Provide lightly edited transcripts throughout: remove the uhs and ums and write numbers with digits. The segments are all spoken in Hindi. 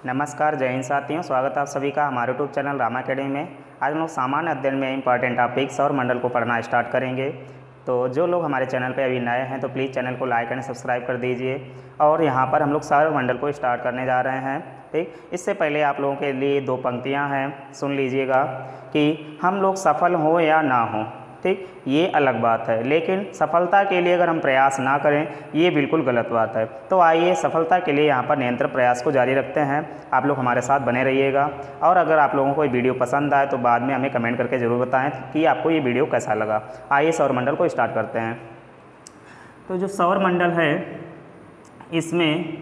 नमस्कार, जय हिंद साथियों। स्वागत है आप सभी का हमारे यूट्यूब चैनल रामा अकेडमी में। आज हम लोग सामान्य अध्ययन में इंपॉर्टेंट टॉपिक सौर मंडल को पढ़ना स्टार्ट करेंगे। तो जो लोग हमारे चैनल पे अभी नए हैं तो प्लीज़ चैनल को लाइक एंड सब्सक्राइब कर दीजिए। और यहाँ पर हम लोग सौर मंडल को स्टार्ट करने जा रहे हैं। ठीक, इससे पहले आप लोगों के लिए दो पंक्तियाँ हैं, सुन लीजिएगा कि हम लोग सफल हों या ना हों, ठीक, ये अलग बात है, लेकिन सफलता के लिए अगर हम प्रयास ना करें ये बिल्कुल गलत बात है। तो आइए सफलता के लिए यहाँ पर निरंतर प्रयास को जारी रखते हैं। आप लोग हमारे साथ बने रहिएगा। और अगर आप लोगों को ये वीडियो पसंद आए तो बाद में हमें कमेंट करके ज़रूर बताएं कि आपको ये वीडियो कैसा लगा। आइए सौरमंडल को स्टार्ट करते हैं। तो जो सौरमंडल है इसमें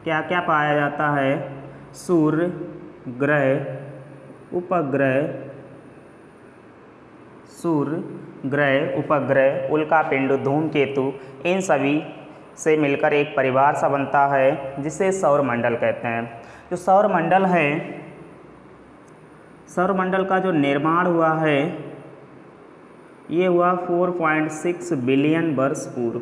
क्या क्या पाया जाता है? सूर्य, ग्रह, उपग्रह, सूर्य, ग्रह, उपग्रह, उल्कापिंड, धूमकेतु, इन सभी से मिलकर एक परिवार सा बनता है जिसे सौरमंडल कहते हैं। जो सौरमंडल है, सौरमंडल का जो निर्माण हुआ है ये हुआ 4.6 बिलियन वर्ष पूर्व।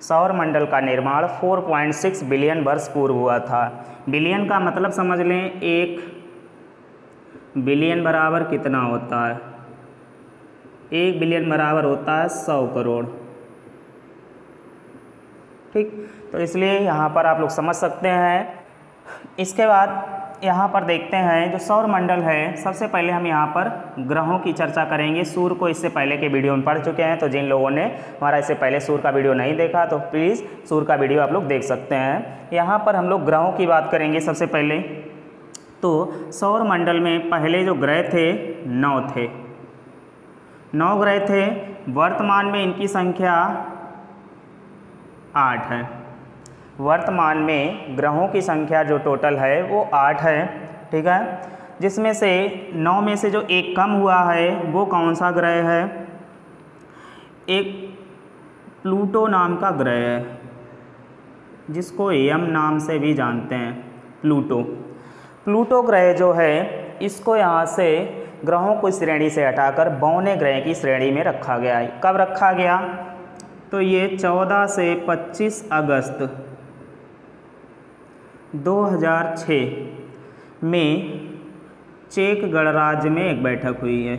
सौरमंडल का निर्माण 4.6 बिलियन वर्ष पूर्व हुआ था। बिलियन का मतलब समझ लें, 1 बिलियन बराबर कितना होता है? 1 बिलियन बराबर होता है 100 करोड़। ठीक, तो इसलिए यहाँ पर आप लोग समझ सकते हैं। इसके बाद यहाँ पर देखते हैं जो सौरमंडल है, सबसे पहले हम यहाँ पर ग्रहों की चर्चा करेंगे। सूर्य को इससे पहले के वीडियो में पढ़ चुके हैं, तो जिन लोगों ने हमारा इससे पहले सूर्य का वीडियो नहीं देखा तो प्लीज़ सूर्य का वीडियो आप लोग देख सकते हैं। यहाँ पर हम लोग ग्रहों की बात करेंगे सबसे पहले। तो सौरमंडल में पहले जो ग्रह थे 9 थे, 9 ग्रह थे। वर्तमान में इनकी संख्या 8 है। वर्तमान में ग्रहों की संख्या जो टोटल है वो 8 है। ठीक है, जिसमें से 9 में से जो एक कम हुआ है वो कौन सा ग्रह है? एक प्लूटो नाम का ग्रह है, जिसको यम नाम से भी जानते हैं, प्लूटो। प्लूटो ग्रह जो है इसको यहाँ से ग्रहों को श्रेणी से हटाकर बौने ग्रह की श्रेणी में रखा गया है। कब रखा गया? तो ये 14 से 25 अगस्त 2006 में चेक गणराज्य में एक बैठक हुई है।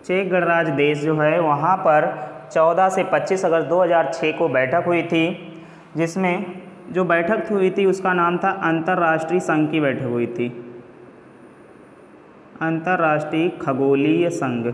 चेक गणराज्य देश जो है वहाँ पर 14 से 25 अगस्त 2006 को बैठक हुई थी, जिसमें जो बैठक हुई थी उसका नाम था अंतर्राष्ट्रीय संघ की बैठक हुई थी, अंतर्राष्ट्रीय खगोलीय संघ।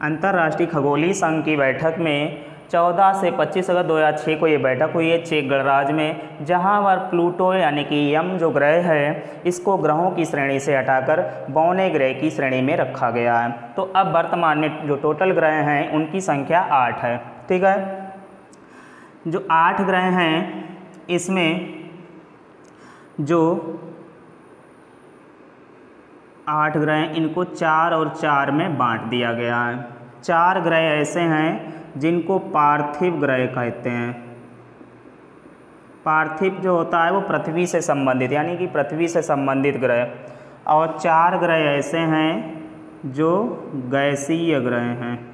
अंतर्राष्ट्रीय खगोलीय संघ की बैठक में 14 से 25 अगस्त 2006 को ये बैठक हुई है चेक गणराज्य में, जहाँ पर प्लूटो यानी कि यम जो ग्रह है इसको ग्रहों की श्रेणी से हटाकर बौने ग्रह की श्रेणी में रखा गया है। तो अब वर्तमान में जो टोटल ग्रह हैं उनकी संख्या 8 है। ठीक है, जो 8 ग्रह हैं इसमें जो 8 ग्रह इनको 4 और 4 में बांट दिया गया है। 4 ग्रह ऐसे हैं जिनको पार्थिव ग्रह कहते हैं। पार्थिव जो होता है वो पृथ्वी से संबंधित, यानी कि पृथ्वी से संबंधित ग्रह। और 4 ग्रह ऐसे हैं जो गैसीय ग्रह हैं।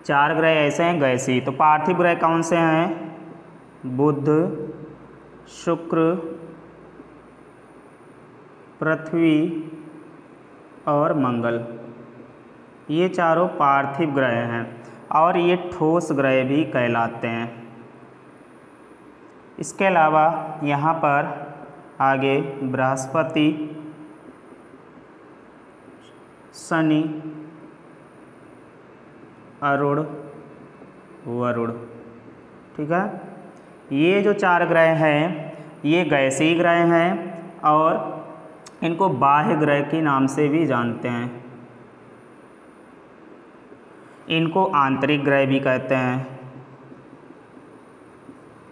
4 ग्रह ऐसे हैं गैसीय। तो पार्थिव ग्रह कौन से हैं? बुध, शुक्र, पृथ्वी और मंगल, ये चारों पार्थिव ग्रह हैं और ये ठोस ग्रह भी कहलाते हैं। इसके अलावा यहाँ पर आगे बृहस्पति, शनि, अरुण, वरुण। ठीक है, ये जो 4 ग्रह हैं ये गैसीय ग्रह हैं और इनको बाह्य ग्रह के नाम से भी जानते हैं। इनको आंतरिक ग्रह भी कहते हैं।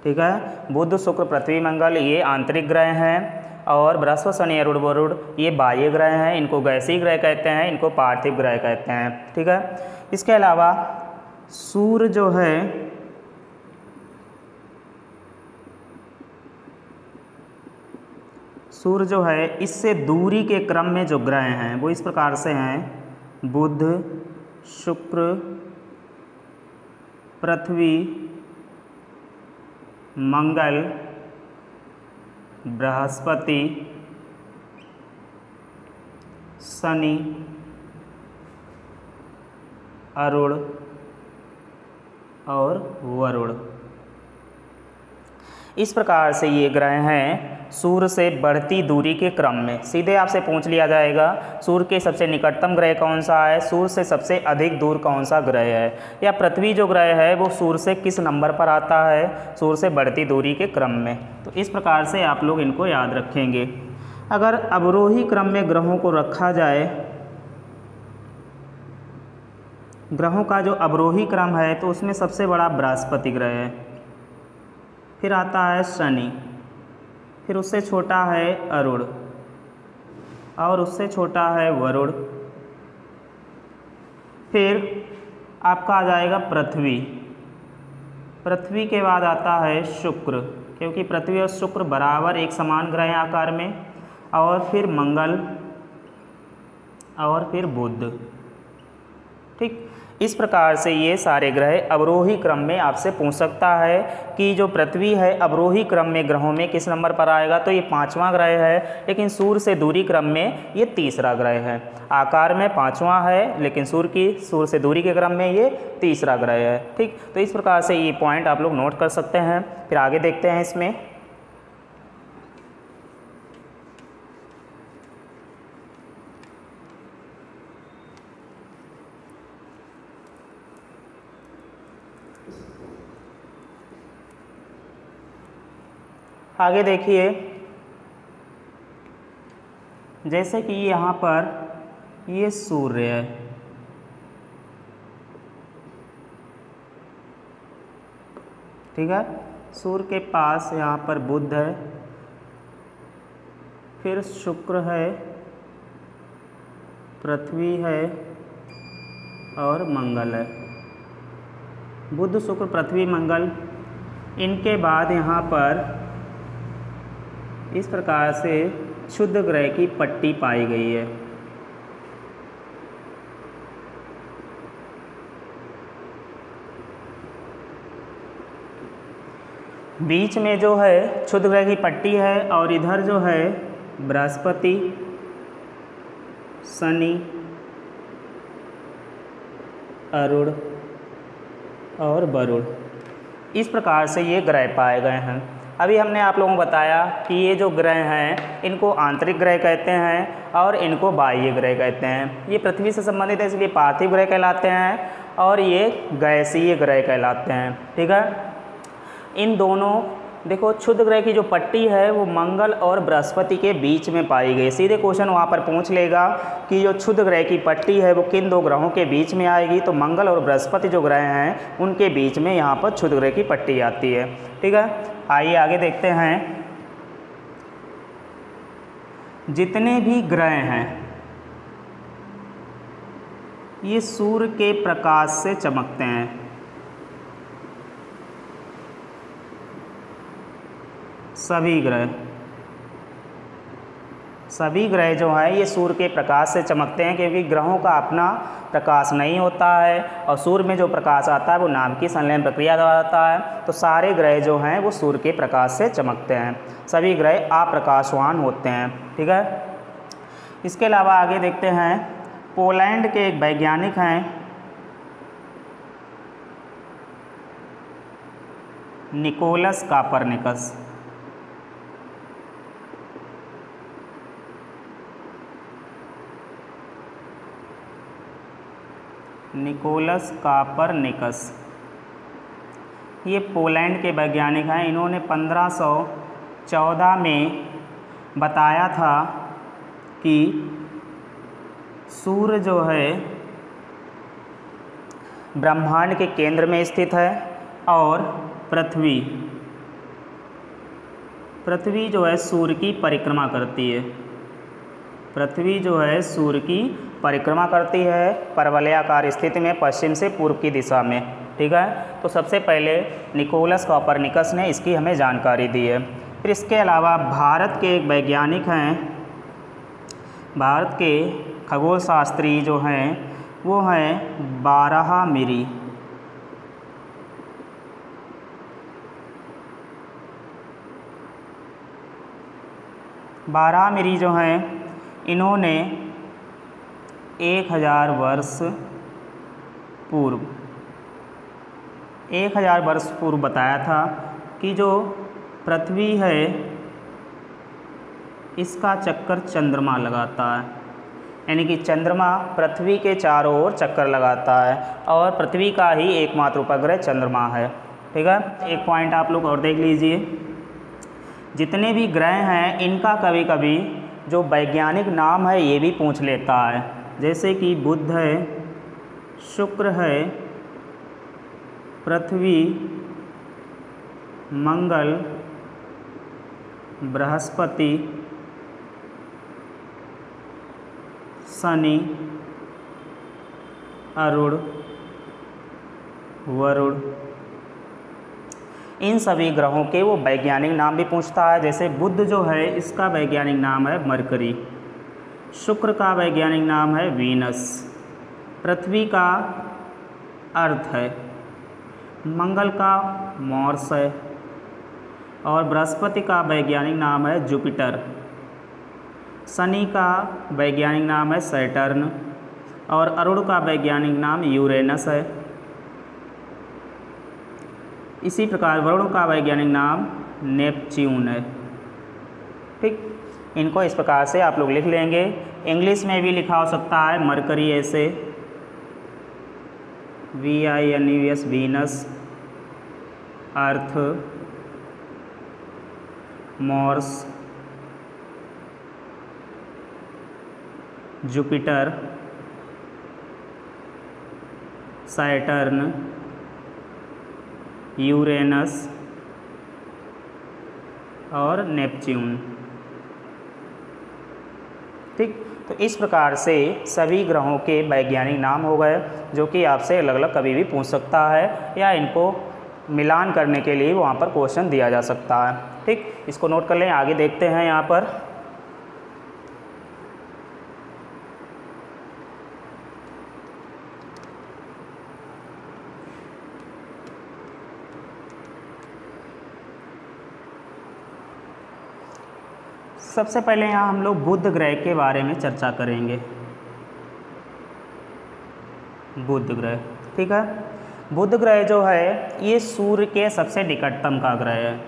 ठीक है, बुध, शुक्र, पृथ्वी, मंगल ये आंतरिक ग्रह हैं और बृहस्पति, शनि, अरुण, वरुण ये बाह्य ग्रह हैं। इनको गैसीय ग्रह कहते हैं, इनको पार्थिव ग्रह कहते हैं। ठीक है, इसके अलावा सूर्य जो है सूर्य जो है इससे दूरी के क्रम में जो ग्रह हैं वो इस प्रकार से हैं: बुध, शुक्र, पृथ्वी, मंगल, बृहस्पति, शनि, अरुण और वरुण। इस प्रकार से ये ग्रह हैं सूर्य से बढ़ती दूरी के क्रम में। सीधे आपसे पूछ लिया जाएगा सूर्य के सबसे निकटतम ग्रह कौन सा है, सूर्य से सबसे अधिक दूर कौन सा ग्रह है, या पृथ्वी जो ग्रह है वो सूर्य से किस नंबर पर आता है सूर्य से बढ़ती दूरी के क्रम में। तो इस प्रकार से आप लोग इनको याद रखेंगे। अगर अवरोही क्रम में ग्रहों को रखा जाए, ग्रहों का जो अवरोही क्रम है तो उसमें सबसे बड़ा बृहस्पति ग्रह है, फिर आता है शनि, फिर उससे छोटा है अरुण और उससे छोटा है वरुण, फिर आपका आ जाएगा पृथ्वी, पृथ्वी के बाद आता है शुक्र, क्योंकि पृथ्वी और शुक्र बराबर एक समान ग्रह हैं आकार में, और फिर मंगल और फिर बुध। ठीक, इस प्रकार से ये सारे ग्रह अवरोही क्रम में आपसे पूछ सकता है कि जो पृथ्वी है अवरोही क्रम में ग्रहों में किस नंबर पर आएगा, तो ये 5वां ग्रह है, लेकिन सूर्य से दूरी क्रम में ये 3रा ग्रह है। आकार में 5वां है लेकिन सूर्य से दूरी के क्रम में ये 3रा ग्रह है। ठीक, तो इस प्रकार से ये पॉइंट आप लोग नोट कर सकते हैं। फिर आगे देखते हैं इसमें। आगे देखिए, जैसे कि यहाँ पर ये सूर्य है, ठीक है, सूर्य के पास यहाँ पर बुध है, फिर शुक्र है, पृथ्वी है और मंगल है। बुध, शुक्र, पृथ्वी, मंगल, इनके बाद यहाँ पर इस प्रकार से क्षुद्र ग्रह की पट्टी पाई गई है। बीच में जो है क्षुद्र ग्रह की पट्टी है और इधर जो है बृहस्पति, शनि, अरुण और वरुण, इस प्रकार से ये ग्रह पाए गए हैं। अभी हमने आप लोगों को बताया कि ये जो ग्रह हैं इनको आंतरिक ग्रह कहते हैं और इनको बाह्य ग्रह कहते हैं। ये पृथ्वी से संबंधित है इसलिए पार्थिव ग्रह कहलाते हैं और ये गैसीय ग्रह कहलाते हैं। ठीक है, इन दोनों देखो क्षुद्र ग्रह की जो पट्टी है वो मंगल और बृहस्पति के बीच में पाई गई। सीधे क्वेश्चन वहाँ पर पूछ लेगा कि जो क्षुद्र ग्रह की पट्टी है वो किन दो ग्रहों के बीच में आएगी, तो मंगल और बृहस्पति जो ग्रह हैं उनके बीच में यहाँ पर क्षुद्र ग्रह की पट्टी आती है। ठीक है, आइए आगे देखते हैं। जितने भी ग्रह हैं ये सूर्य के प्रकाश से चमकते हैं। सभी ग्रह जो हैं ये सूर्य के प्रकाश से चमकते हैं, क्योंकि ग्रहों का अपना प्रकाश नहीं होता है और सूर्य में जो प्रकाश आता है वो नाभिकीय संलयन प्रक्रिया द्वारा आता है। तो सारे ग्रह जो हैं वो सूर्य के प्रकाश से चमकते हैं, सभी ग्रह अप्रकाशवान होते हैं। ठीक है, इसके अलावा आगे देखते हैं। पोलैंड के एक वैज्ञानिक हैं निकोलस कापरनिकस। निकोलस कापरनिकस ये पोलैंड के वैज्ञानिक हैं। इन्होंने 1514 में बताया था कि सूर्य जो है ब्रह्मांड के केंद्र में स्थित है और पृथ्वी जो है सूर्य की परिक्रमा करती है। पृथ्वी जो है सूर्य की परिक्रमा करती है परवलयाकार स्थिति में पश्चिम से पूर्व की दिशा में। ठीक है, तो सबसे पहले निकोलस कापरनिकस ने इसकी हमें जानकारी दी है। फिर इसके अलावा भारत के एक वैज्ञानिक हैं, भारत के खगोल शास्त्री जो हैं वो हैं बारहमिरी। बारहमिरी जो हैं इन्होंने 1000 वर्ष पूर्व बताया था कि जो पृथ्वी है इसका चक्कर चंद्रमा लगाता है, यानी कि चंद्रमा पृथ्वी के चारों ओर चक्कर लगाता है और पृथ्वी का ही एकमात्र उपग्रह चंद्रमा है। ठीक है, एक पॉइंट आप लोग और देख लीजिए, जितने भी ग्रह हैं इनका कभी कभी जो वैज्ञानिक नाम है ये भी पूछ लेता है, जैसे कि बुध है, शुक्र है, पृथ्वी, मंगल, बृहस्पति, शनि, अरुण, वरुण, इन सभी ग्रहों के वो वैज्ञानिक नाम भी पूछता है। जैसे बुध जो है इसका वैज्ञानिक नाम है मरकरी, शुक्र का वैज्ञानिक नाम है वीनस, पृथ्वी का अर्थ है, मंगल का मॉर्स है और बृहस्पति का वैज्ञानिक नाम है जुपिटर, शनि का वैज्ञानिक नाम है सैटर्न और अरुण का वैज्ञानिक नाम यूरेनस है। इसी प्रकार वरुण का वैज्ञानिक नाम नेपच्यून है। ठीक, इनको इस प्रकार से आप लोग लिख लेंगे। इंग्लिश में भी लिखा हो सकता है मरकरी ऐसे VINUS वीनस, अर्थ, मॉर्स, जुपिटर, सैटर्न, यूरेनस और नेपच्यून। ठीक, तो इस प्रकार से सभी ग्रहों के वैज्ञानिक नाम हो गए जो कि आपसे अलग अलग कभी भी पूछ सकता है या इनको मिलान करने के लिए वहाँ पर क्वेश्चन दिया जा सकता है। ठीक, इसको नोट कर लें। आगे देखते हैं यहाँ पर सबसे पहले यहाँ हम लोग बुध ग्रह के बारे में चर्चा करेंगे। बुध ग्रह, ठीक है, बुध ग्रह जो है ये सूर्य के सबसे निकटतम का ग्रह है।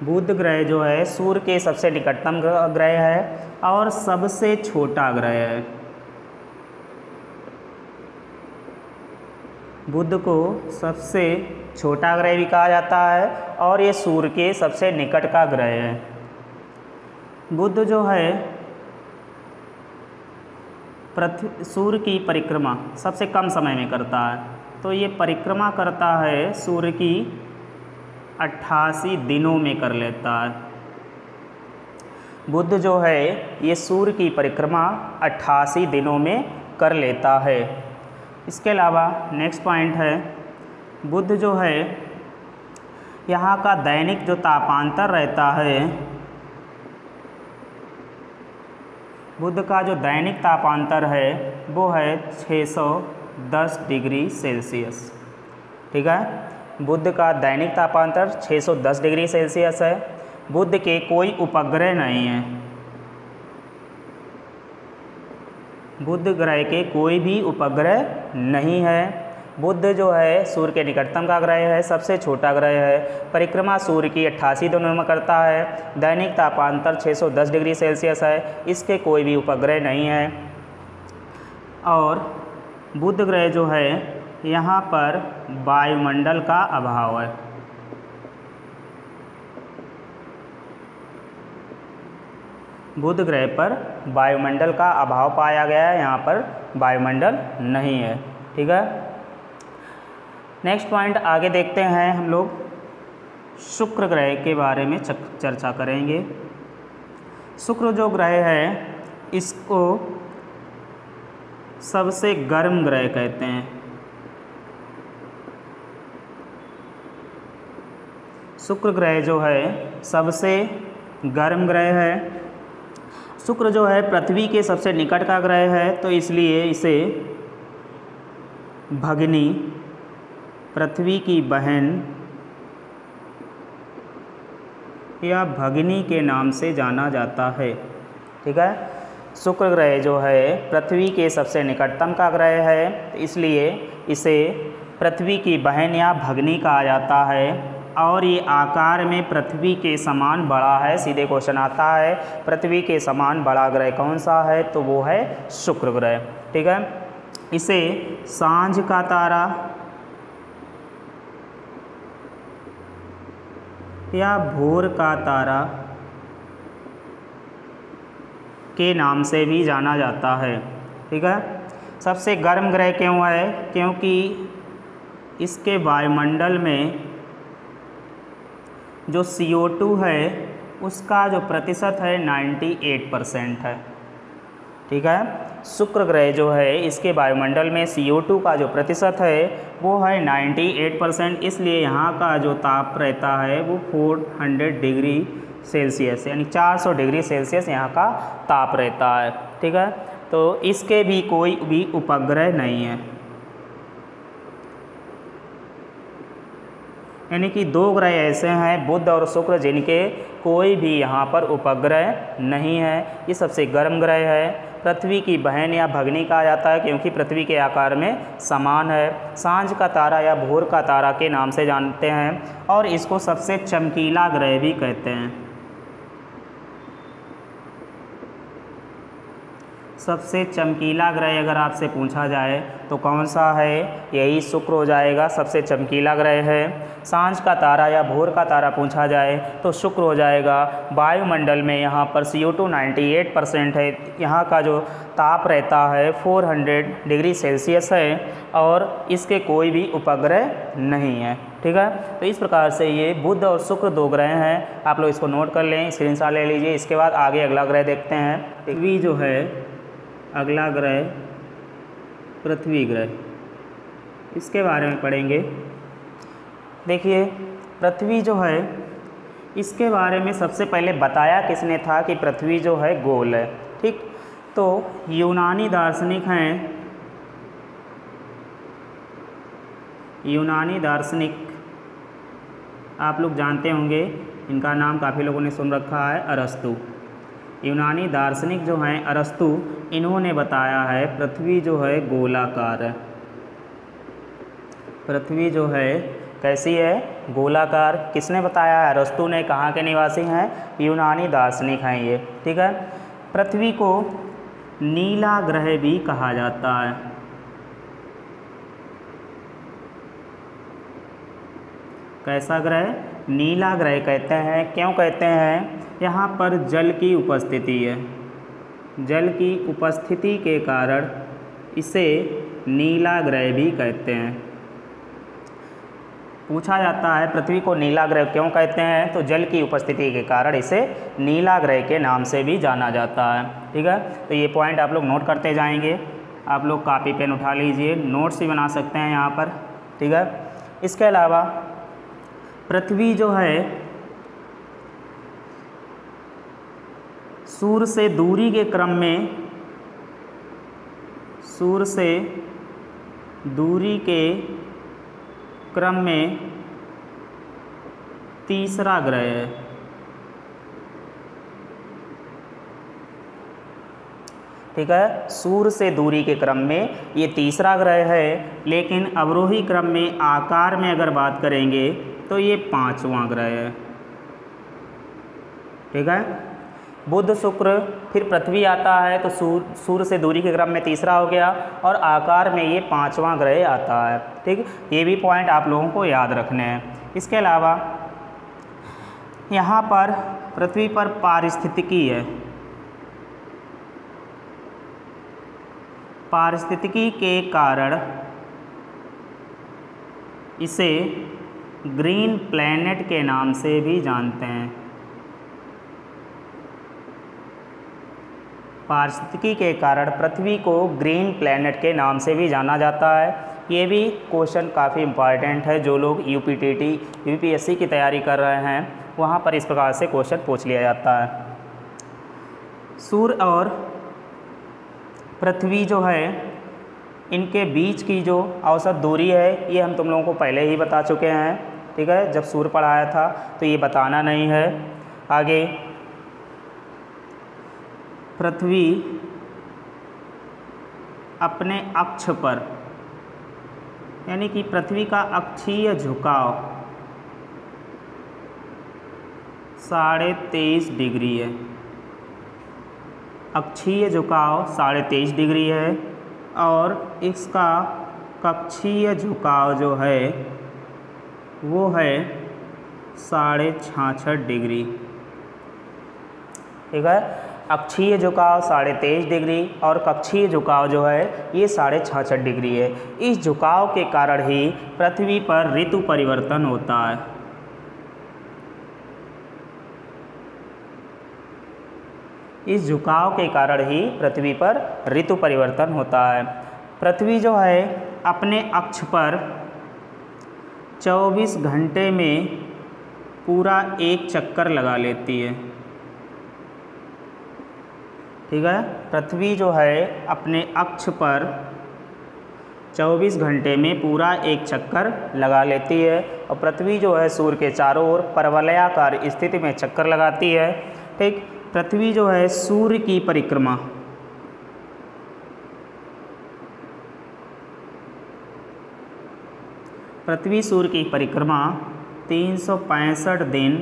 बुध ग्रह जो है सूर्य के सबसे निकटतम ग्रह है और सबसे छोटा ग्रह है। बुध को सबसे छोटा ग्रह भी कहा जाता है और ये सूर्य के सबसे निकट का ग्रह है। बुध जो है सूर्य की परिक्रमा सबसे कम समय में करता है, तो ये परिक्रमा करता है सूर्य की 88 दिनों में कर लेता है। बुध जो है ये सूर्य की परिक्रमा 88 दिनों में कर लेता है। इसके अलावा नेक्स्ट पॉइंट है, बुध जो है यहाँ का दैनिक जो तापांतर रहता है, बुध का जो दैनिक तापांतर है वो है 610 डिग्री सेल्सियस। ठीक है, बुध का दैनिक तापांतर 610 डिग्री सेल्सियस है। बुध के कोई उपग्रह नहीं है, बुध ग्रह के कोई भी उपग्रह नहीं है। बुध जो है सूर्य के निकटतम का ग्रह है, सबसे छोटा ग्रह है, परिक्रमा सूर्य की 88 दिनों में करता है, दैनिक तापांतर 610 डिग्री सेल्सियस है, इसके कोई भी उपग्रह नहीं है। और बुध ग्रह जो है यहाँ पर वायुमंडल का अभाव है। बुध ग्रह पर वायुमंडल का अभाव पाया गया है, यहाँ पर वायुमंडल नहीं है। ठीक है, नेक्स्ट पॉइंट आगे देखते हैं हम लोग शुक्र ग्रह के बारे में चर्चा करेंगे। शुक्र जो ग्रह है इसको सबसे गर्म ग्रह कहते हैं। शुक्र ग्रह जो है सबसे गर्म ग्रह है। शुक्र जो है पृथ्वी के सबसे निकट का ग्रह है, तो इसलिए इसे भगिनी, पृथ्वी की बहन या भगिनी के नाम से जाना जाता है। ठीक है, शुक्र ग्रह जो है पृथ्वी के सबसे निकटतम का ग्रह है, तो इसलिए इसे पृथ्वी की बहन या भगिनी कहा जाता है। और ये आकार में पृथ्वी के समान बड़ा है। सीधे क्वेश्चन आता है पृथ्वी के समान बड़ा ग्रह कौन सा है, तो वो है शुक्र ग्रह। ठीक है, इसे सांझ का तारा या भोर का तारा के नाम से भी जाना जाता है। ठीक है, सबसे गर्म ग्रह क्यों है? क्योंकि इसके वायुमंडल में जो CO2 है उसका जो प्रतिशत है 98% है। ठीक है, शुक्र ग्रह जो है इसके वायुमंडल में CO2 का जो प्रतिशत है वो है 98%, इसलिए यहाँ का जो ताप रहता है वो 400 डिग्री सेल्सियस यानी 400 डिग्री सेल्सियस यहाँ का ताप रहता है। ठीक है, तो इसके भी कोई भी उपग्रह नहीं है, यानी कि दो ग्रह ऐसे हैं बुध और शुक्र जिनके कोई भी यहाँ पर उपग्रह नहीं है। ये सबसे गर्म ग्रह है। पृथ्वी की बहन या भगिनी कहा जाता है क्योंकि पृथ्वी के आकार में समान है। सांझ का तारा या भोर का तारा के नाम से जानते हैं और इसको सबसे चमकीला ग्रह भी कहते हैं। सबसे चमकीला ग्रह अगर आपसे पूछा जाए तो कौन सा है, यही शुक्र हो जाएगा, सबसे चमकीला ग्रह है। सांझ का तारा या भोर का तारा पूछा जाए तो शुक्र हो जाएगा। वायुमंडल में यहाँ पर CO2 98% है। यहाँ का जो ताप रहता है 400 डिग्री सेल्सियस है और इसके कोई भी उपग्रह नहीं है। ठीक है, तो इस प्रकार से ये बुध और शुक्र दो ग्रह हैं। आप लोग इसको नोट कर लें, स्क्रीनशॉट ले लीजिए। इसके बाद आगे अगला ग्रह देखते हैं। पृथ्वी जो है अगला ग्रह पृथ्वी ग्रह, इसके बारे में पढ़ेंगे। देखिए पृथ्वी जो है इसके बारे में सबसे पहले बताया किसने था कि पृथ्वी जो है गोल है। ठीक, तो यूनानी दार्शनिक हैं, यूनानी दार्शनिक आप लोग जानते होंगे, इनका नाम काफ़ी लोगों ने सुन रखा है, अरस्तु। यूनानी दार्शनिक जो हैं अरस्तु, इन्होंने बताया है पृथ्वी जो है गोलाकार है। पृथ्वी जो है कैसी है, गोलाकार। किसने बताया है? अरस्तु ने। कहाँ के निवासी हैं? यूनानी दार्शनिक हैं ये। ठीक है, पृथ्वी को नीला ग्रह भी कहा जाता है। कैसा ग्रह? नीला ग्रह कहते हैं। क्यों कहते हैं? यहाँ पर जल की उपस्थिति है। जल की उपस्थिति के कारण इसे नीला ग्रह भी कहते हैं। पूछा जाता है पृथ्वी को नीला ग्रह क्यों कहते हैं, तो जल की उपस्थिति के कारण इसे नीला ग्रह के नाम से भी जाना जाता है। ठीक है, तो ये पॉइंट आप लोग नोट करते जाएंगे। आप लोग कापी पेन उठा लीजिए, नोट्स भी बना सकते हैं यहाँ पर। ठीक है, इसके अलावा पृथ्वी जो है सूर्य से दूरी के क्रम में, सूर्य से दूरी के क्रम में तीसरा ग्रह है। ठीक है, सूर्य से दूरी के क्रम में ये तीसरा ग्रह है, लेकिन अवरोही क्रम में आकार में अगर बात करेंगे तो ये 5वां ग्रह है। ठीक है, बुध शुक्र फिर पृथ्वी आता है तो सूर्य से दूरी के क्रम में तीसरा हो गया और आकार में ये 5वां ग्रह आता है। ठीक, ये भी पॉइंट आप लोगों को याद रखने हैं। इसके अलावा यहाँ पर पृथ्वी पर पारिस्थितिकी है। पारिस्थितिकी के कारण इसे ग्रीन प्लैनेट के नाम से भी जानते हैं। पारिस्थितिकी के कारण पृथ्वी को ग्रीन प्लैनेट के नाम से भी जाना जाता है। ये भी क्वेश्चन काफ़ी इम्पॉर्टेंट है। जो लोग यूपीटीटी यूपीएससी की तैयारी कर रहे हैं वहाँ पर इस प्रकार से क्वेश्चन पूछ लिया जाता है। सूर्य और पृथ्वी जो है इनके बीच की जो औसत दूरी है ये हम तुम लोगों को पहले ही बता चुके हैं, ठीक है, जब सूर्य पढ़ाया था, तो ये बताना नहीं है। आगे पृथ्वी अपने अक्ष पर, यानी कि पृथ्वी का अक्षीय झुकाव 23.5 डिग्री है। अक्षीय झुकाव 23.5 डिग्री है और इसका कक्षीय झुकाव जो है वो है 66.5 डिग्री, ठीक है। अक्षीय झुकाव 23.5 डिग्री और कक्षीय झुकाव जो है ये 66.5 डिग्री है। इस झुकाव के कारण ही पृथ्वी पर ऋतु परिवर्तन होता है। इस झुकाव के कारण ही पृथ्वी पर ऋतु परिवर्तन होता है। पृथ्वी जो है अपने अक्ष पर 24 घंटे में पूरा एक चक्कर लगा लेती है, ठीक है। पृथ्वी जो है अपने अक्ष पर 24 घंटे में पूरा एक चक्कर लगा लेती है और पृथ्वी जो है सूर्य के चारों ओर परवलयाकार स्थिति में चक्कर लगाती है, ठीक। पृथ्वी जो है सूर्य की परिक्रमा पृथ्वी सूर्य की परिक्रमा 365 दिन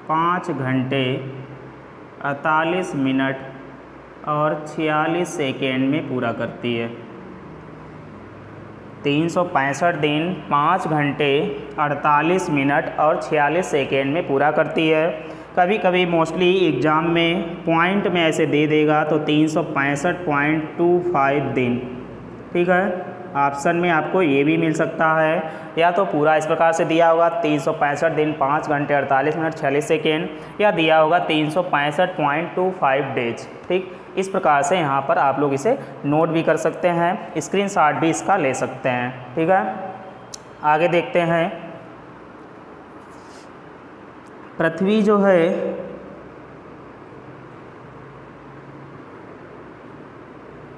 5 घंटे 48 मिनट और 46 सेकेंड में पूरा करती है। 365 दिन 5 घंटे 48 मिनट और 46 सेकेंड में पूरा करती है। कभी कभी मोस्टली एग्ज़ाम में पॉइंट में ऐसे दे देगा तो 365.25 दिन, ठीक है। ऑप्शन में आपको ये भी मिल सकता है, या तो पूरा इस प्रकार से दिया होगा 365 दिन 5 घंटे 48 मिनट 46 सेकेंड, या दिया होगा 365.25 डेज, ठीक। इस प्रकार से यहाँ पर आप लोग इसे नोट भी कर सकते हैं, स्क्रीनशॉट भी इसका ले सकते हैं, ठीक है। आगे देखते हैं। पृथ्वी जो है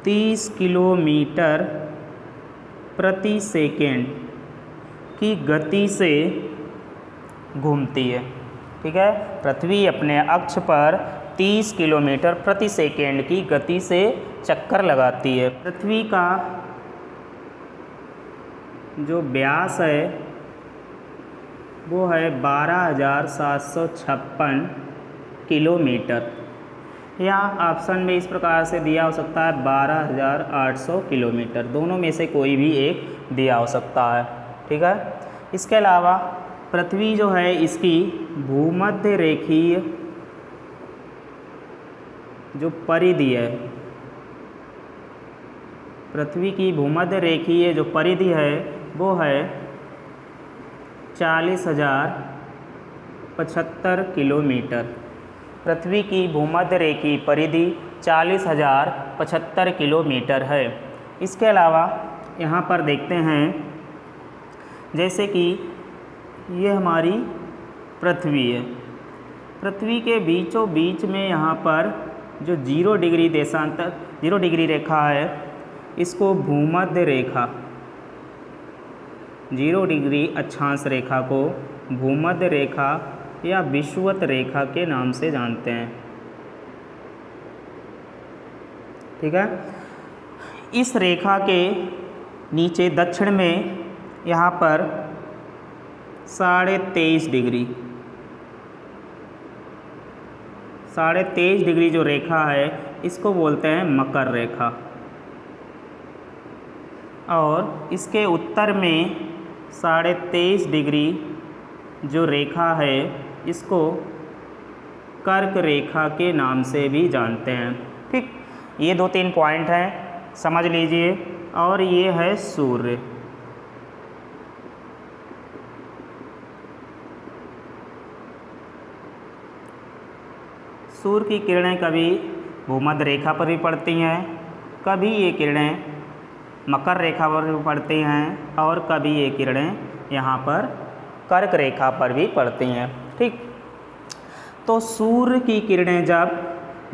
तीस किलोमीटर प्रति सेकेंड की गति से घूमती है, ठीक है। पृथ्वी अपने अक्ष पर 30 किलोमीटर प्रति सेकेंड की गति से चक्कर लगाती है। पृथ्वी का जो व्यास है वो है 12,756 किलोमीटर, या ऑप्शन में इस प्रकार से दिया हो सकता है 12,800 किलोमीटर, दोनों में से कोई भी एक दिया हो सकता है, ठीक है। इसके अलावा पृथ्वी जो है इसकी भूमध्य रेखीय जो परिधि है, पृथ्वी की भूमध्य रेखीय जो परिधि है वो है 40,075 किलोमीटर। पृथ्वी की भूमध्य रेखीय परिधि 40,075 किलोमीटर है। इसके अलावा यहाँ पर देखते हैं, जैसे कि ये हमारी पृथ्वी है, पृथ्वी के बीचों बीच में यहाँ पर जो 0 डिग्री देशांतर 0 डिग्री रेखा है इसको भूमध्य रेखा, 0 डिग्री अक्षांश रेखा को भूमध्य रेखा या विषुवत रेखा के नाम से जानते हैं, ठीक है। इस रेखा के नीचे दक्षिण में यहाँ पर 23.5 डिग्री 23.5 डिग्री जो रेखा है इसको बोलते हैं मकर रेखा, और इसके उत्तर में 23.5 डिग्री जो रेखा है इसको कर्क रेखा के नाम से भी जानते हैं, ठीक। ये 2-3 पॉइंट हैं, समझ लीजिए। और ये है सूर्य, सूर्य की किरणें कभी भूमध्य रेखा पर भी पड़ती हैं, कभी ये किरणें मकर रेखा पर भी पड़ती हैं और कभी ये किरणें यहाँ पर कर्क रेखा पर भी पड़ती हैं। ठीक, तो सूर्य की किरणें जब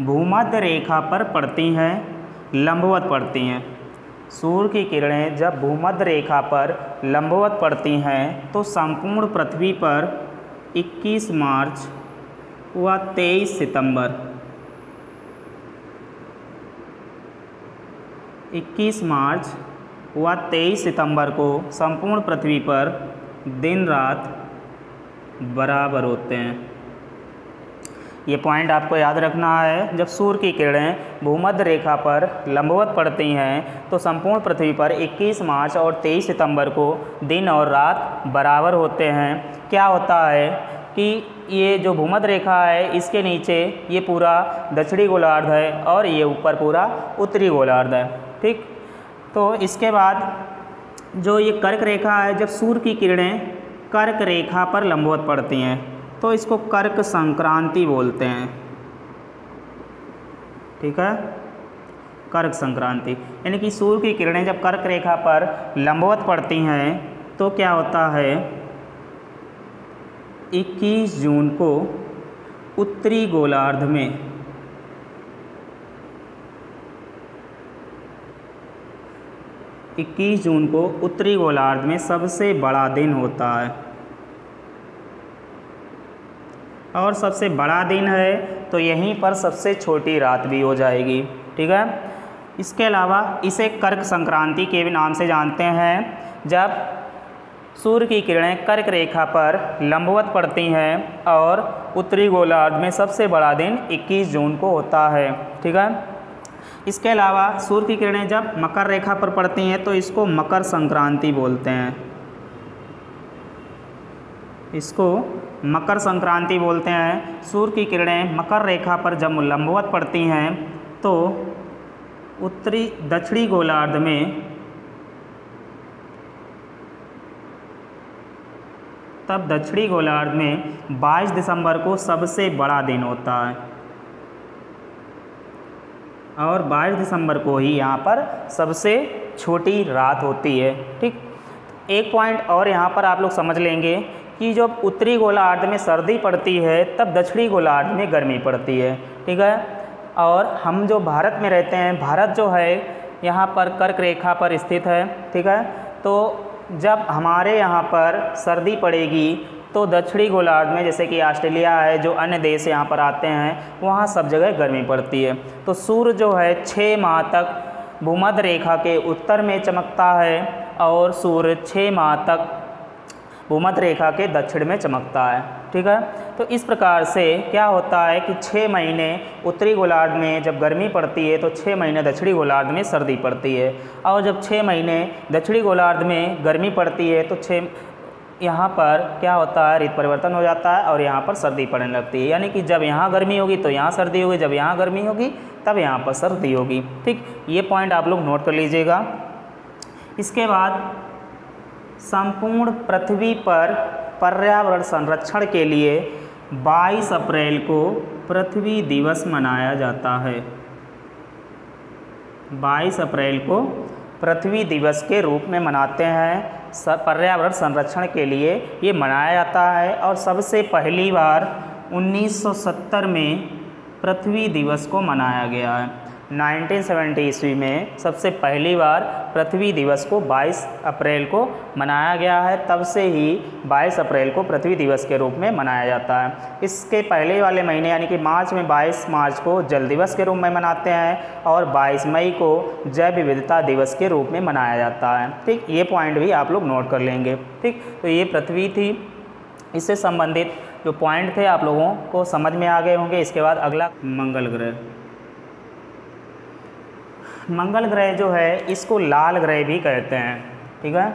भूमध्य रेखा पर पड़ती हैं, लंबवत पड़ती हैं, सूर्य की किरणें जब भूमध्य रेखा पर लंबवत पड़ती हैं तो संपूर्ण पृथ्वी पर 21 मार्च व 23 सितंबर 21 मार्च व 23 सितंबर को संपूर्ण पृथ्वी पर दिन रात बराबर होते हैं। ये पॉइंट आपको याद रखना है। जब सूर्य की किरणें भूमध्य रेखा पर लंबवत पड़ती हैं तो संपूर्ण पृथ्वी पर 21 मार्च और 23 सितंबर को दिन और रात बराबर होते हैं। क्या होता है कि ये जो भूमध्य रेखा है इसके नीचे ये पूरा दक्षिणी गोलार्ध है और ये ऊपर पूरा उत्तरी गोलार्ध है। ठीक, तो इसके बाद जो ये कर्क रेखा है, जब सूर्य की किरणें कर्क रेखा पर लंबवत पड़ती हैं तो इसको कर्क संक्रांति बोलते हैं। ठीक है, कर्क संक्रांति, यानी कि सूर्य की किरणें जब कर्क रेखा पर लंबवत पड़ती हैं तो क्या होता है, 21 जून को उत्तरी गोलार्ध में उत्तरी गोलार्ध में सबसे बड़ा दिन होता है और सबसे बड़ा दिन है तो यहीं पर सबसे छोटी रात भी हो जाएगी। ठीक है, इसके अलावा इसे कर्क संक्रांति के भी नाम से जानते हैं। जब सूर्य की किरणें कर्क रेखा पर लंबवत पड़ती हैं और उत्तरी गोलार्ध में सबसे बड़ा दिन 21 जून को होता है। ठीक है, इसके अलावा सूर्य की किरणें जब मकर रेखा पर पड़ती हैं तो इसको मकर संक्रांति बोलते हैं। इसको मकर संक्रांति बोलते हैं। सूर्य की किरणें मकर रेखा पर जब लंबवत पड़ती हैं तो दक्षिणी गोलार्ध में तब दक्षिणी गोलार्ध में 22 दिसंबर को सबसे बड़ा दिन होता है और 22 दिसंबर को ही यहाँ पर सबसे छोटी रात होती है। ठीक, एक पॉइंट और यहाँ पर आप लोग समझ लेंगे कि जब उत्तरी गोलार्ध में सर्दी पड़ती है तब दक्षिणी गोलार्ध में गर्मी पड़ती है। ठीक है, और हम जो भारत में रहते हैं, भारत जो है यहाँ पर कर्क रेखा पर स्थित है। ठीक है, तो जब हमारे यहाँ पर सर्दी पड़ेगी तो दक्षिणी गोलार्ध में, जैसे कि ऑस्ट्रेलिया है, जो अन्य देश यहाँ पर आते हैं, वहाँ सब जगह गर्मी पड़ती है। तो सूर्य जो है 6 माह तक भूमध्य रेखा के उत्तर में चमकता है और सूर्य 6 माह तक भूमध्य रेखा के दक्षिण में चमकता है। ठीक है, तो इस प्रकार से क्या होता है कि 6 महीने उत्तरी गोलार्ध में जब गर्मी पड़ती है तो 6 महीने दक्षिणी गोलार्ध में सर्दी पड़ती है और जब 6 महीने दक्षिणी गोलार्ध में गर्मी पड़ती है तो 6 यहाँ पर क्या होता है, ऋतु परिवर्तन हो जाता है और यहाँ पर सर्दी पड़ने लगती है। यानी कि जब यहाँ गर्मी होगी तो यहाँ सर्दी होगी, जब यहाँ गर्मी होगी तब यहाँ पर सर्दी होगी। ठीक, ये पॉइंट आप लोग नोट कर लीजिएगा। इसके बाद संपूर्ण पृथ्वी पर पर्यावरण संरक्षण के लिए 22 अप्रैल को पृथ्वी दिवस मनाया जाता है। 22 अप्रैल को पृथ्वी दिवस के रूप में मनाते हैं। पर्यावरण संरक्षण के लिए ये मनाया जाता है और सबसे पहली बार 1970 में पृथ्वी दिवस को मनाया गया है। 1970 ईस्वी में सबसे पहली बार पृथ्वी दिवस को 22 अप्रैल को मनाया गया है। तब से ही 22 अप्रैल को पृथ्वी दिवस के रूप में मनाया जाता है। इसके पहले वाले महीने यानी कि मार्च में 22 मार्च को जल दिवस के रूप में मनाते हैं और 22 मई को जैव विविधता दिवस के रूप में मनाया जाता है। ठीक, ये पॉइंट भी आप लोग नोट कर लेंगे। ठीक, तो ये पृथ्वी थी, इससे संबंधित जो पॉइंट थे आप लोगों को समझ में आ गए होंगे। इसके बाद अगला मंगल ग्रह। मंगल ग्रह जो है इसको लाल ग्रह भी कहते हैं। ठीक है,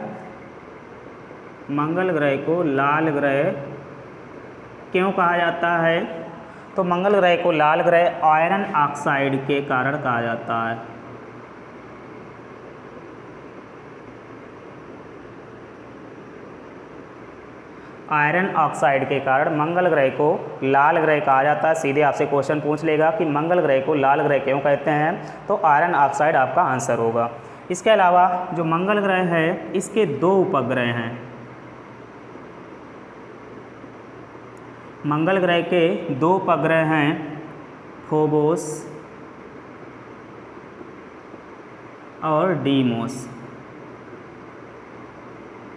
मंगल ग्रह को लाल ग्रह क्यों कहा जाता है, तो मंगल ग्रह को लाल ग्रह आयरन ऑक्साइड के कारण कहा जाता है। आयरन ऑक्साइड के कारण मंगल ग्रह को लाल ग्रह कहा जाता है। सीधे आपसे क्वेश्चन पूछ लेगा कि मंगल ग्रह को लाल ग्रह क्यों कहते हैं, तो आयरन ऑक्साइड आपका आंसर होगा। इसके अलावा जो मंगल ग्रह है इसके 2 उपग्रह हैं। मंगल ग्रह के 2 उपग्रह हैं, फोबोस और डीमोस।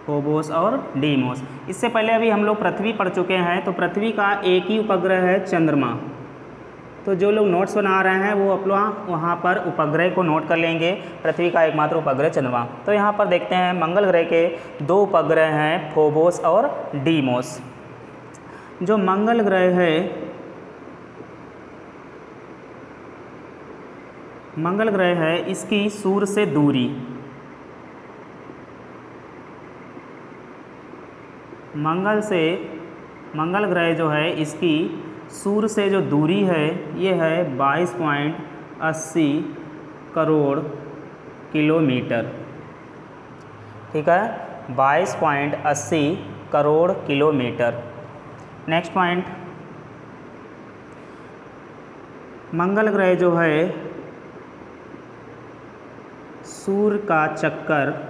फोबोस और डीमोस। इससे पहले अभी हम लोग पृथ्वी पढ़ चुके हैं, तो पृथ्वी का एक ही उपग्रह है चंद्रमा। तो जो लोग नोट्स बना रहे हैं वो अपना वहाँ पर उपग्रह को नोट कर लेंगे। पृथ्वी का एकमात्र उपग्रह चंद्रमा। तो यहाँ पर देखते हैं मंगल ग्रह के 2 उपग्रह हैं, फोबोस और डीमोस। जो मंगल ग्रह है, मंगल ग्रह है, इसकी सूर्य से दूरी, मंगल ग्रह जो है इसकी सूर्य से जो दूरी है ये है 22.80 करोड़ किलोमीटर। ठीक है, 22.80 करोड़ किलोमीटर। नेक्स्ट पॉइंट, मंगल ग्रह जो है सूर्य का चक्कर,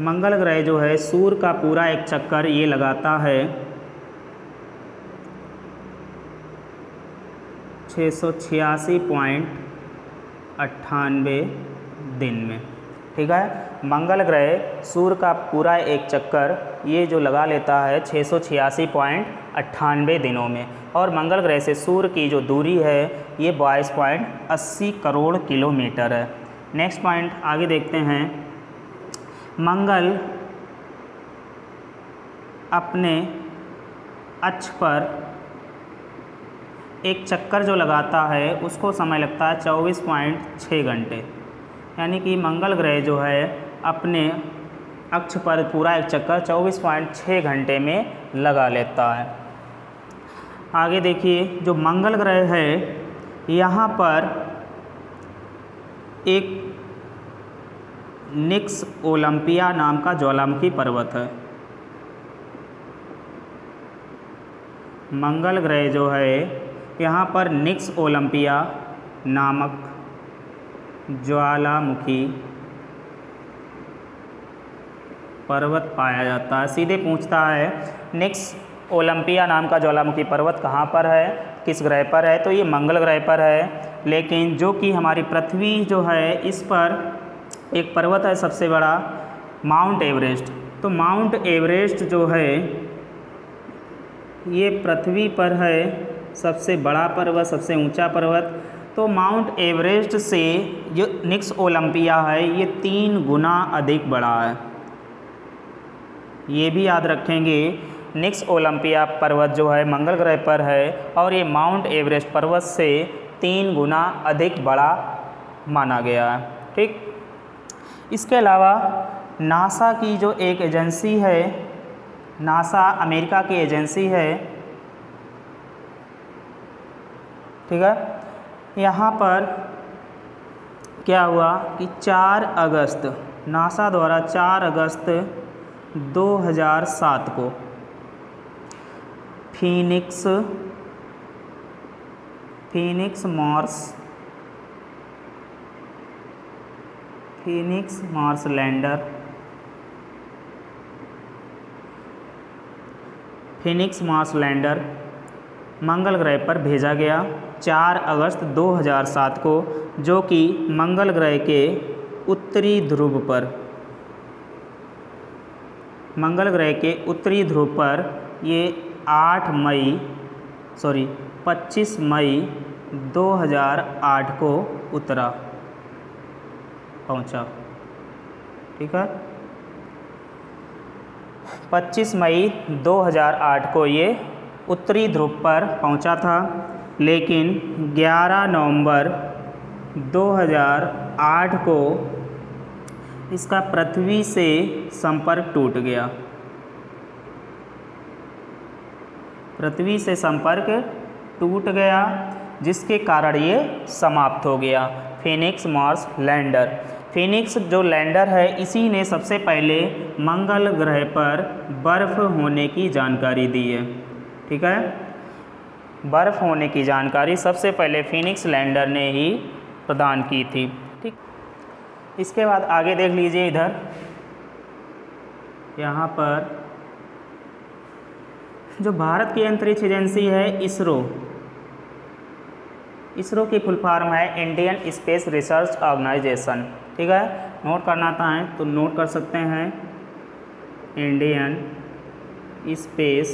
मंगल ग्रह जो है सूर्य का पूरा एक चक्कर ये लगाता है 686.98 दिन में। ठीक है, मंगल ग्रह सूर्य का पूरा एक चक्कर ये जो लगा लेता है 686.98 दिनों में, और मंगल ग्रह से सूर्य की जो दूरी है ये 22.80 करोड़ किलोमीटर है। नेक्स्ट पॉइंट आगे देखते हैं। मंगल अपने अक्ष पर एक चक्कर जो लगाता है उसको समय लगता है 24.6 घंटे। यानी कि मंगल ग्रह जो है अपने अक्ष पर पूरा एक चक्कर 24.6 घंटे में लगा लेता है। आगे देखिए, जो मंगल ग्रह है यहाँ पर एक निक्स ओलंपिया नाम का ज्वालामुखी पर्वत है। मंगल ग्रह जो है यहाँ पर निक्स ओलंपिया नामक ज्वालामुखी पर्वत पाया जाता है। सीधे पूछता है निक्स ओलंपिया नाम का ज्वालामुखी पर्वत कहाँ पर है, किस ग्रह पर है, तो ये मंगल ग्रह पर है। लेकिन जो कि हमारी पृथ्वी जो है इस पर एक पर्वत है सबसे बड़ा, माउंट एवरेस्ट। तो माउंट एवरेस्ट जो है ये पृथ्वी पर है सबसे बड़ा पर्वत, सबसे ऊंचा पर्वत। तो माउंट एवरेस्ट से जो निक्स ओलंपिया है ये 3 गुना अधिक बड़ा है। ये भी याद रखेंगे, निक्स ओलंपिया पर्वत जो है मंगल ग्रह पर है और ये माउंट एवरेस्ट पर्वत से 3 गुना अधिक बड़ा माना गया है। ठीक, इसके अलावा नासा की जो एक एजेंसी है, नासा अमेरिका की एजेंसी है, ठीक है, यहाँ पर क्या हुआ कि 4 अगस्त नासा द्वारा 4 अगस्त 2007 को फीनिक्स मार्स लैंडर मंगल ग्रह पर भेजा गया 4 अगस्त 2007 को, जो कि मंगल ग्रह के उत्तरी ध्रुव पर, मंगल ग्रह के उत्तरी ध्रुव पर ये 25 मई 2008 को पहुंचा। ठीक है, 25 मई 2008 को ये उत्तरी ध्रुव पर पहुंचा था। लेकिन 11 नवंबर 2008 को इसका पृथ्वी से संपर्क टूट गया। पृथ्वी से संपर्क टूट गया जिसके कारण ये समाप्त हो गया, फीनिक्स मार्स लैंडर। फिनिक्स जो लैंडर है इसी ने सबसे पहले मंगल ग्रह पर बर्फ़ होने की जानकारी दी है। ठीक है, बर्फ़ होने की जानकारी सबसे पहले फिनिक्स लैंडर ने ही प्रदान की थी। ठीक, इसके बाद आगे देख लीजिए, इधर यहाँ पर जो भारत की अंतरिक्ष एजेंसी है इसरो, इसरो की फुल फॉर्म है इंडियन स्पेस रिसर्च ऑर्गेनाइजेशन। ठीक है, नोट करना है तो नोट कर सकते हैं, इंडियन स्पेस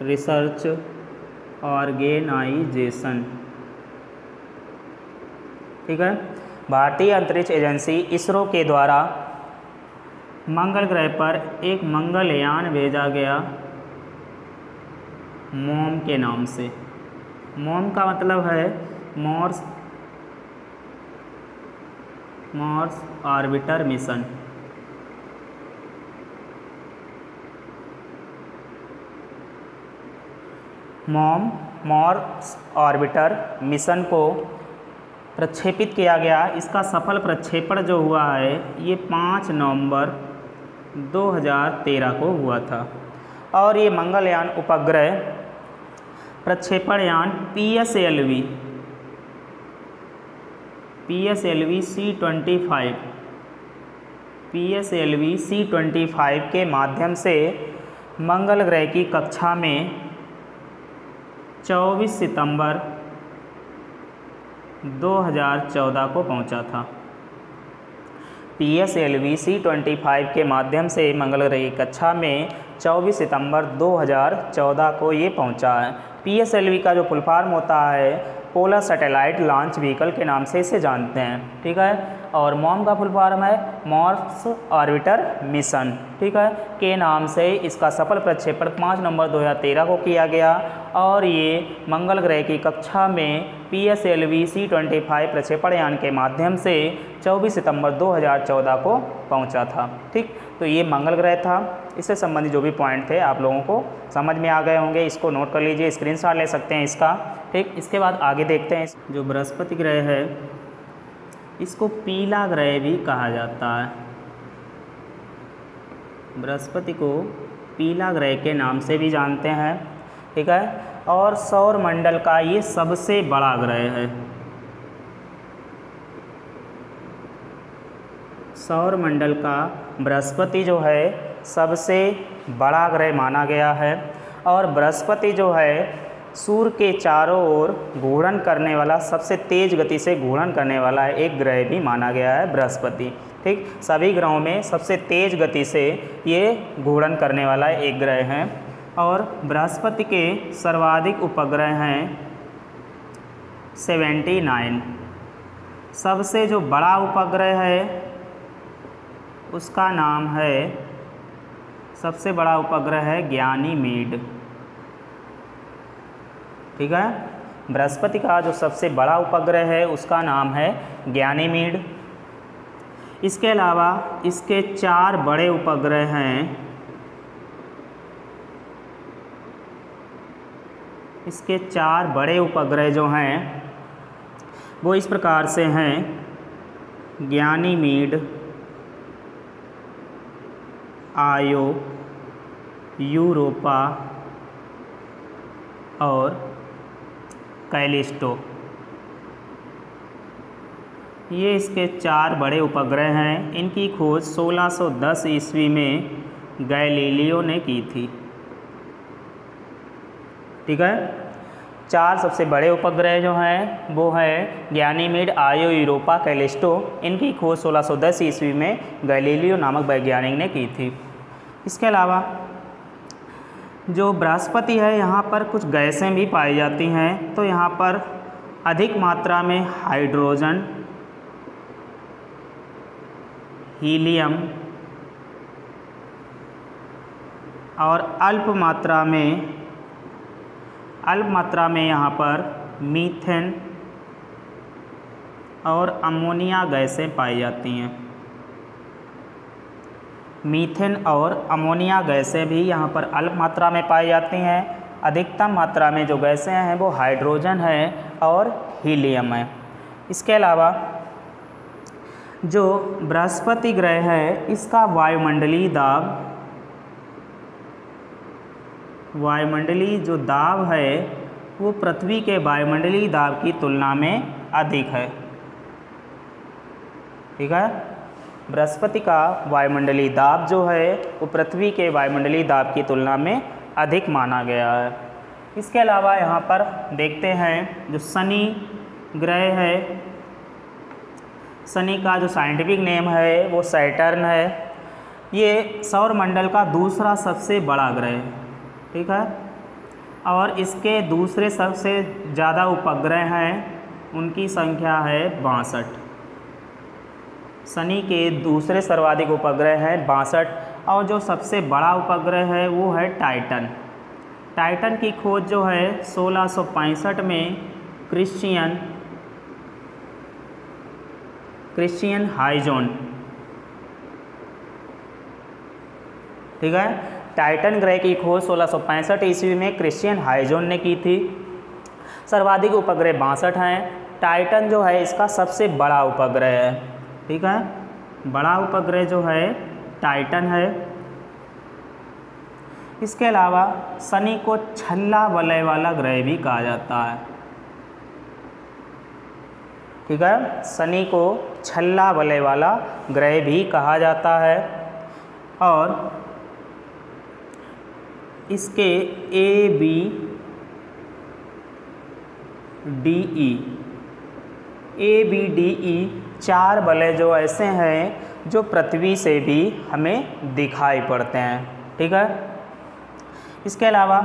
रिसर्च ऑर्गेनाइजेशन। ठीक है, भारतीय अंतरिक्ष एजेंसी इसरो के द्वारा मंगल ग्रह पर एक मंगलयान भेजा गया मॉम के नाम से। मॉम का मतलब है Mars orbiter mission. Mars orbiter mission को प्रक्षेपित किया गया। इसका सफल प्रक्षेपण जो हुआ है ये 5 नवंबर 2013 को हुआ था। और ये मंगलयान उपग्रह प्रक्षेपण यान PSLV C-25 के माध्यम से मंगल ग्रह की कक्षा में 24 सितंबर 2014 को पहुंचा था। PSLV C-25 के माध्यम से मंगल ग्रह की कक्षा में 24 सितंबर 2014 को ये पहुंचा है। PSLV का जो फुल फॉर्म होता है पोलर सैटेलाइट लॉन्च व्हीकल के नाम से इसे जानते हैं। ठीक है, और मॉम का फुल फॉर्म है मार्स ऑर्बिटर मिशन। ठीक है, के नाम से इसका सफल प्रक्षेपण 5 नवंबर 2013 को किया गया और ये मंगल ग्रह की कक्षा में PSLV C-25 प्रक्षेपण यान के माध्यम से 24 सितंबर 2014 को पहुंचा था। ठीक, तो ये मंगल ग्रह था। इससे संबंधित जो भी पॉइंट थे आप लोगों को समझ में आ गए होंगे, इसको नोट कर लीजिए, स्क्रीनशॉट ले सकते हैं इसका। ठीक, इसके बाद आगे देखते हैं। जो बृहस्पति ग्रह है इसको पीला ग्रह भी कहा जाता है। बृहस्पति को पीला ग्रह के नाम से भी जानते हैं। ठीक है, और सौर मंडल का ये सबसे बड़ा ग्रह है। सौर मंडल का बृहस्पति जो है सबसे बड़ा ग्रह माना गया है और बृहस्पति जो है सूर्य के चारों ओर घूर्णन करने वाला, सबसे तेज़ गति से घूर्णन करने वाला एक ग्रह भी माना गया है बृहस्पति। ठीक, सभी ग्रहों में सबसे तेज़ गति से ये घूर्णन करने वाला एक ग्रह है। और बृहस्पति के सर्वाधिक उपग्रह हैं 79। सबसे जो बड़ा उपग्रह है उसका नाम है, सबसे बड़ा उपग्रह है गयानीमेड। ठीक है, बृहस्पति का जो सबसे बड़ा उपग्रह है उसका नाम है गयानीमेड। इसके अलावा इसके 4 बड़े उपग्रह हैं। इसके 4 बड़े उपग्रह जो हैं वो इस प्रकार से हैं: गयानीमेड, आयो, यूरोपा और कैलिस्टो। ये इसके 4 बड़े उपग्रह हैं। इनकी खोज 1610 ईस्वी में गैलीलियो ने की थी। ठीक है, 4 सबसे बड़े उपग्रह जो हैं वो है गयानीमेड, आयो, यूरोपा, कैलिस्टो। इनकी खोज 1610 ईस्वी में गैलीलियो नामक वैज्ञानिक ने की थी। इसके अलावा जो बृहस्पति है यहाँ पर कुछ गैसें भी पाई जाती हैं। तो यहाँ पर अधिक मात्रा में हाइड्रोजन, हीलियम और अल्प मात्रा में यहाँ पर मीथेन और अमोनिया गैसें पाई जाती हैं। मीथेन और अमोनिया गैसें भी यहाँ पर अल्प मात्रा में पाई जाती हैं। अधिकतम मात्रा में जो गैसें हैं वो हाइड्रोजन है और हीलियम है। इसके अलावा जो बृहस्पति ग्रह है इसका वायुमंडलीय जो दाब है वो पृथ्वी के वायुमंडलीय दाब की तुलना में अधिक है। ठीक है, बृहस्पति का वायुमंडलीय दाब जो है वो पृथ्वी के वायुमंडलीय दाब की तुलना में अधिक माना गया है। इसके अलावा यहाँ पर देखते हैं जो शनि ग्रह है, शनि का जो साइंटिफिक नेम है वो सैटर्न है। ये सौरमंडल का दूसरा सबसे बड़ा ग्रह है। ठीक है, और इसके दूसरे सबसे ज़्यादा उपग्रह हैं, उनकी संख्या है 62। शनि के दूसरे सर्वाधिक उपग्रह हैं 62, और जो सबसे बड़ा उपग्रह है वो है टाइटन। टाइटन की खोज जो है 1665 में क्रिश्चियन हाइजोन, ठीक है, टाइटन ग्रह की खोज 1665 ईस्वी में क्रिश्चियन हाइजोन ने की थी। सर्वाधिक उपग्रह 62 हैं। टाइटन जो है इसका सबसे बड़ा उपग्रह है। ठीक है, बड़ा उपग्रह जो है टाइटन है। इसके अलावा शनि को छल्ला वलय वाला ग्रह भी कहा जाता है। ठीक है, शनि को छल्ला वलय वाला ग्रह भी कहा जाता है। और इसके ए बी डी ई 4 वलय जो ऐसे हैं जो पृथ्वी से भी हमें दिखाई पड़ते हैं। ठीक है, इसके अलावा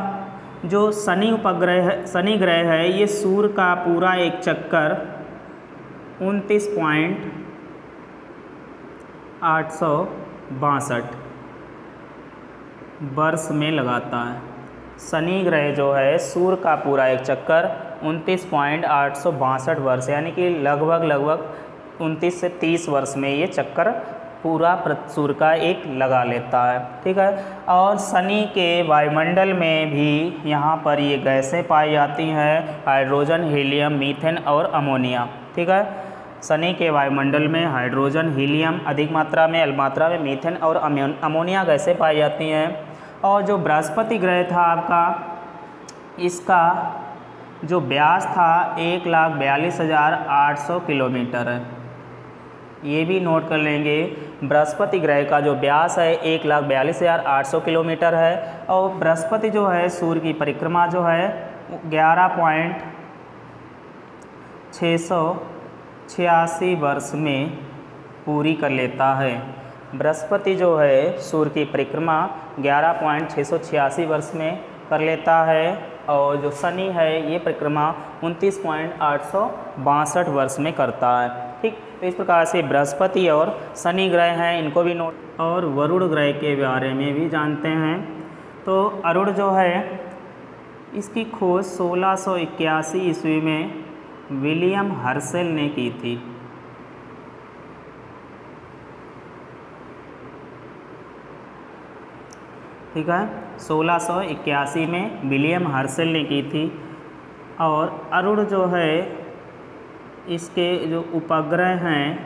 जो शनि ग्रह है ये सूर्य का पूरा एक चक्कर 29.862 वर्ष में लगाता है। शनि ग्रह जो है सूर्य का पूरा एक चक्कर 29.862 वर्ष, यानी कि लगभग 29 से 30 वर्ष में ये चक्कर पूरा सूर्य का एक लगा लेता है। ठीक है, और शनि के वायुमंडल में भी यहाँ पर ये गैसें पाई जाती हैं, हाइड्रोजन, हीलियम, मीथेन और अमोनिया। ठीक है, शनि के वायुमंडल में हाइड्रोजन, हीलियम अधिक मात्रा में, अल्प मात्रा में मीथेन और अमोनिया गैसें पाई जाती हैं। और जो बृहस्पति ग्रह था आपका, इसका जो व्यास था 1,42,800 किलोमीटर है। ये भी नोट कर लेंगे, बृहस्पति ग्रह का जो व्यास है 1,42,800 किलोमीटर है। और बृहस्पति जो है सूर्य की परिक्रमा जो है 11.686 वर्ष में पूरी कर लेता है। बृहस्पति जो है सूर्य की परिक्रमा 11.686 वर्ष में कर लेता है, और जो शनि है ये परिक्रमा 29.862 वर्ष में करता है। ठीक, तो इस प्रकार से बृहस्पति और शनि ग्रह हैं, इनको भी नोट। और वरुण ग्रह के बारे में भी जानते हैं। तो अरुण जो है इसकी खोज 1681 ईस्वी में विलियम हर्शेल ने की थी। ठीक है, 1681 में विलियम हर्शेल ने की थी। और अरुण जो है इसके जो उपग्रह हैं,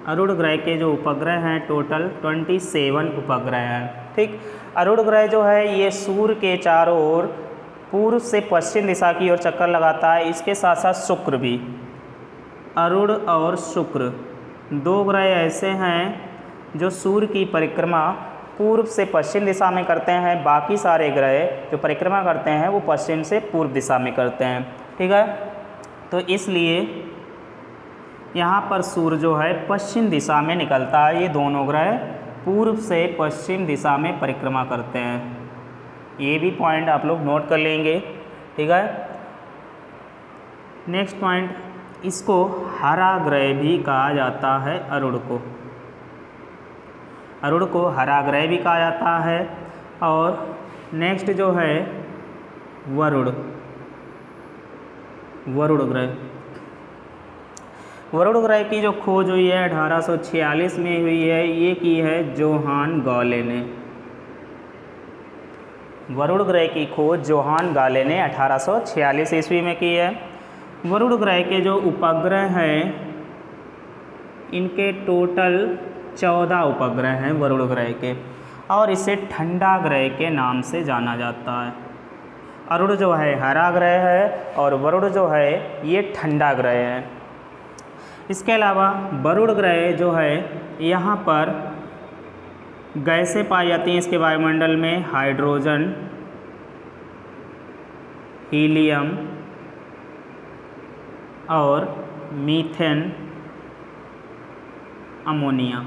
अरुण ग्रह के जो उपग्रह हैं टोटल 27 उपग्रह हैं। ठीक, अरुण ग्रह जो है ये सूर्य के चारों ओर पूर्व से पश्चिम दिशा की ओर चक्कर लगाता है। इसके साथ साथ शुक्र भी, अरुण और शुक्र 2 ग्रह ऐसे हैं जो सूर्य की परिक्रमा पूर्व से पश्चिम दिशा में करते हैं। बाकी सारे ग्रह जो परिक्रमा करते हैं वो पश्चिम से पूर्व दिशा में करते हैं। ठीक है, तो इसलिए यहाँ पर सूर्य जो है पश्चिम दिशा में निकलता है। ये दोनों ग्रह पूर्व से पश्चिम दिशा में परिक्रमा करते हैं। ये भी पॉइंट आप लोग नोट कर लेंगे। ठीक है, नेक्स्ट पॉइंट, इसको हरा ग्रह भी कहा जाता है। अरुण को हरा ग्रह भी कहा जाता है। और नेक्स्ट जो है वरुण ग्रह की जो खोज हुई है 1846 में हुई है। ये की है जोहान गॉले ने। वरुण ग्रह की खोज जोहान गॉले ने 1846 ईस्वी में की है। वरुण ग्रह के जो उपग्रह हैं, इनके टोटल 14 उपग्रह हैं वरुण ग्रह के, और इसे ठंडा ग्रह के नाम से जाना जाता है। अरुण जो है हरा ग्रह है और वरुण जो है ये ठंडा ग्रह है। इसके अलावा वरुण ग्रह जो है यहाँ पर गैसें पाई जाती हैं इसके वायुमंडल में, हाइड्रोजन, हीलियम और मीथेन, अमोनिया।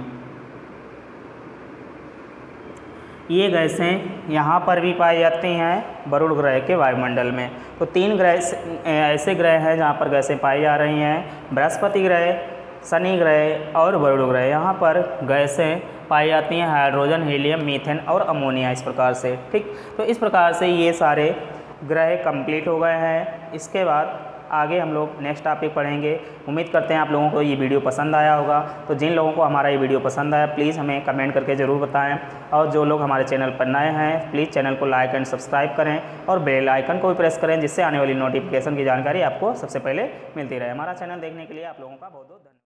ये गैसें यहाँ पर भी पाई जाती हैं वरुण ग्रह के वायुमंडल में। तो 3 ग्रह ऐसे ग्रह हैं जहाँ पर गैसें पाई जा रही हैं, बृहस्पति ग्रह, शनि ग्रह और वरुण ग्रह। यहाँ पर गैसें पाई जाती हैं हाइड्रोजन, हीलियम, मीथेन और अमोनिया, इस प्रकार से। ठीक, तो इस प्रकार से ये सारे ग्रह कंप्लीट हो गए हैं। इसके बाद आगे हम लोग नेक्स्ट टॉपिक पढ़ेंगे। उम्मीद करते हैं आप लोगों को ये वीडियो पसंद आया होगा। तो जिन लोगों को हमारा ये वीडियो पसंद आया प्लीज़ हमें कमेंट करके ज़रूर बताएं, और जो लोग हमारे चैनल पर नए हैं प्लीज़ चैनल को लाइक एंड सब्सक्राइब करें और बेल आइकन को भी प्रेस करें, जिससे आने वाली नोटिफिकेशन की जानकारी आपको सबसे पहले मिलती रहे। हमारा चैनल देखने के लिए आप लोगों का बहुत बहुत धन्यवाद।